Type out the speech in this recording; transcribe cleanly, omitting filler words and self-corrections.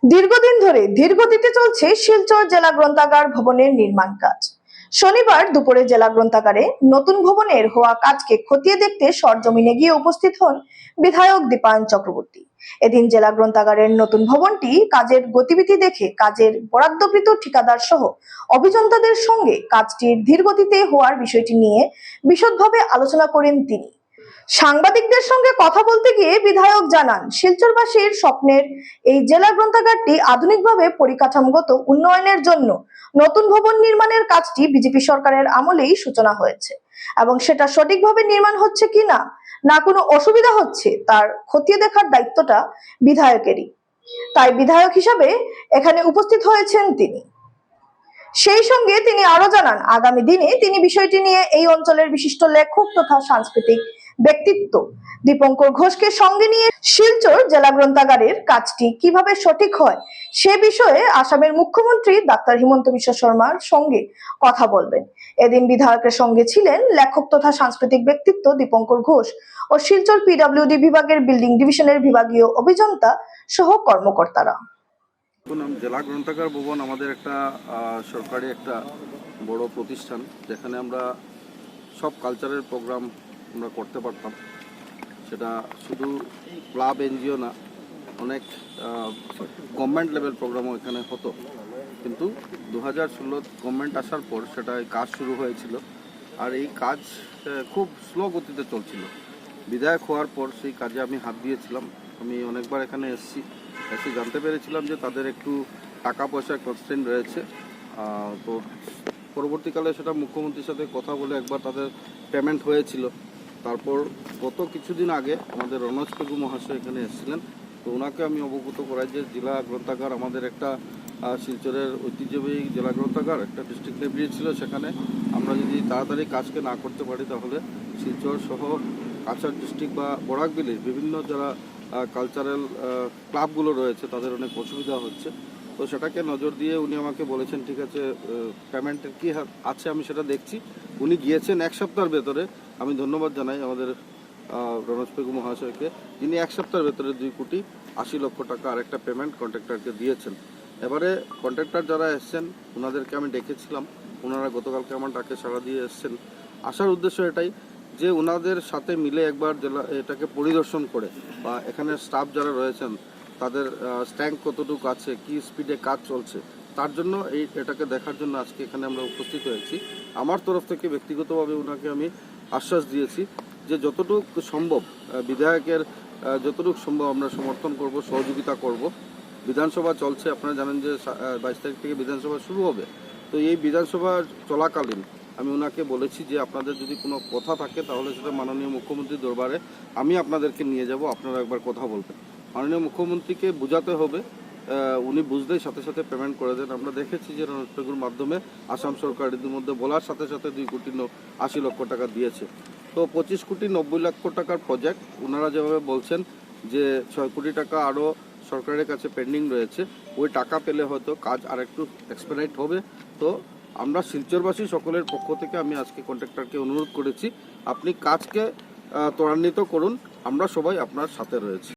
দীর্ঘদিন ধরে ধীরগতিতে চলছে শিলচর জেলা গ্রন্থাগার ভবনের নির্মাণ কাজ। শনিবার দুপুরে জেলা গ্রন্থাগারে নতুন ভবনের হওয়া কাজকে খতিয়ে দেখতে সরজমিনে গিয়ে উপস্থিত হন বিধায়ক দীপায়ন চক্রবর্তী। এদিন জেলা গ্রন্থাগারের নতুন ভবনটি কাজের গতিবিধি দেখে কাজের বরাদ্দকৃত ঠিকাদার সহ অভিযন্তাদের সঙ্গে কাজটির ধীরগতিতে হওয়ার বিষয়টি নিয়ে বিশদভাবে আলোচনা করেন তিনি। সাংবাদিকদের সঙ্গে কথা বলতে গিয়ে বিধায়ক জানান, শিলচরবাসীর স্বপ্নের এই জেলা গ্রন্থাগারটি আধুনিকভাবে পরিকাঠামোগত উন্নয়নের জন্য নতুন ভবন নির্মাণের কাজটি বিজেপি সরকারের আমলেই সূচনা হয়েছে এবং সেটা সঠিকভাবে নির্মাণ হচ্ছে কিনা না কোনো অসুবিধা হচ্ছে তার খতিয়ে দেখার দায়িত্বটা বিধায়কেরই। তাই বিধায়ক হিসাবে এখানে উপস্থিত হয়েছেন তিনি। সেই সঙ্গে তিনি আরো জানান, আগামী দিনে তিনি বিষয়টি নিয়ে এই অঞ্চলের বিশিষ্ট লেখক তথা সাংস্কৃতিক ব্যক্তিত্ব দীপঙ্কর ঘোষকে সঙ্গে নিয়ে শিলচর জেলা গ্রন্থাগারের কাজটি কিভাবে সঠিক হয় সে বিষয়ে আসামের মুখ্যমন্ত্রী ডাক্তার হিমন্ত বিশ্ব শর্মার সঙ্গে কথা বলবেন। এদিন বিধায়কের সঙ্গে ছিলেন লেখক তথা সাংস্কৃতিক ব্যক্তিত্ব দীপঙ্কর ঘোষ ও শিলচর পিডব্লিউডি বিভাগের বিল্ডিং ডিভিশনের বিভাগীয় অভিযন্তা সহ কর্মকর্তারা। জেলা গ্রন্থাগার ভবন আমাদের একটা সরকারি একটা বড় প্রতিষ্ঠান, যেখানে আমরা সব কালচারের প্রোগ্রাম আমরা করতে পারতাম। সেটা শুধু ক্লাব এনজিও না, অনেক গভর্নমেন্ট লেভেল প্রোগ্রামও এখানে হতো। কিন্তু 2016 গভর্নমেন্ট আসার পর সেটা কাজ শুরু হয়েছিল, আর এই কাজ খুব স্লো গতিতে চলছিল। বিধায়ক হওয়ার পর সেই কাজে আমি হাত দিয়েছিলাম। আমি অনেকবার এখানে এসে জানতে পেরেছিলাম যে তাদের একটু টাকা পয়সার কনস্ট্রেন্ট রয়েছে। তো পরবর্তীকালে সেটা মুখ্যমন্ত্রীর সাথে কথা বলে একবার তাদের পেমেন্ট হয়েছিল। তারপর গত কিছুদিন আগে আমাদের রনজ পেগু মহাশয় এখানে এসেছিলেন। তো ওনাকে আমি অবগত করাই যে জেলা গ্রন্থাগার আমাদের একটা শিলচরের ঐতিহ্যবাহী জেলা গ্রন্থাগার একটা ডিস্ট্রিক্ট লাইব্রেরি ছিল, সেখানে আমরা যদি তাড়াতাড়ি কাজকে না করতে পারি তাহলে শিলচর সহ কাছাড় ডিস্ট্রিক্ট বা বরাকবিলির বিভিন্ন যারা কালচারাল ক্লাবগুলো রয়েছে তাদের অনেক অসুবিধা হচ্ছে। তো সেটাকে নজর দিয়ে উনি আমাকে বলেছেন, ঠিক আছে পেমেন্টের কী আছে আমি সেটা দেখছি। উনি গিয়েছেন এক সপ্তাহের ভেতরে। আমি ধন্যবাদ জানাই আমাদের রনজ পেগু মহাশয়কে, যিনি এক সপ্তাহের ভেতরে 2,80,00,000 টাকা আরেকটা পেমেন্ট কন্ট্রাক্টরকে দিয়েছেন। এবারে কন্ট্রাক্টর যারা এসছেন ওনাদেরকে আমি ডেকেছিলাম, ওনারা গতকালকে আমার ডাকে সাড়া দিয়ে এসছেন। আসার উদ্দেশ্য এটাই যে ওনাদের সাথে মিলে একবার জেলা এটাকে পরিদর্শন করে বা এখানে স্টাফ যারা রয়েছেন তাদের স্ট্যাঙ্ক কতটুকু আছে, কি স্পিডে কাজ চলছে, তার জন্য এটাকে দেখার জন্য আজকে এখানে আমরা উপস্থিত হয়েছি। আমার তরফ থেকে ব্যক্তিগতভাবে ওনাকে আমি আশ্বাস দিয়েছি যে যতটুকু সম্ভব বিধায়কের যতটুকু সম্ভব আমরা সমর্থন করব, সহযোগিতা করব। বিধানসভা চলছে, আপনারা জানেন যে 22 তারিখ থেকে বিধানসভা শুরু হবে। তো এই বিধানসভা চলাকালীন আমি ওনাকে বলেছি যে আপনাদের যদি কোনো কথা থাকে তাহলে সেটা মাননীয় মুখ্যমন্ত্রীর দরবারে আমি আপনাদেরকে নিয়ে যাব, আপনারা একবার কথা বলবেন। মাননীয় মুখ্যমন্ত্রীকে বোঝাতে হবে, উনি বুঝলেই সাথে সাথে পেমেন্ট করে দেন। আমরা দেখেছি যে রনজ পেগুর মাধ্যমে আসাম সরকার ইতিমধ্যে বলার সাথে সাথে 2,80,00,000 টাকা দিয়েছে। তো 25,90,00,000 টাকার প্রজেক্ট ওনারা যেভাবে বলছেন যে 6 কোটি টাকা আরও সরকারের কাছে পেন্ডিং রয়েছে, ওই টাকা পেলে হয়তো কাজ আর একটু এক্সপেডিট হবে। তো আমরা শিলচরবাসী সকলের পক্ষ থেকে আমি আজকে কন্ট্রাক্টরকে অনুরোধ করেছি, আপনি কাজকে ত্বরান্বিত করুন, আমরা সবাই আপনার সাথে রয়েছি।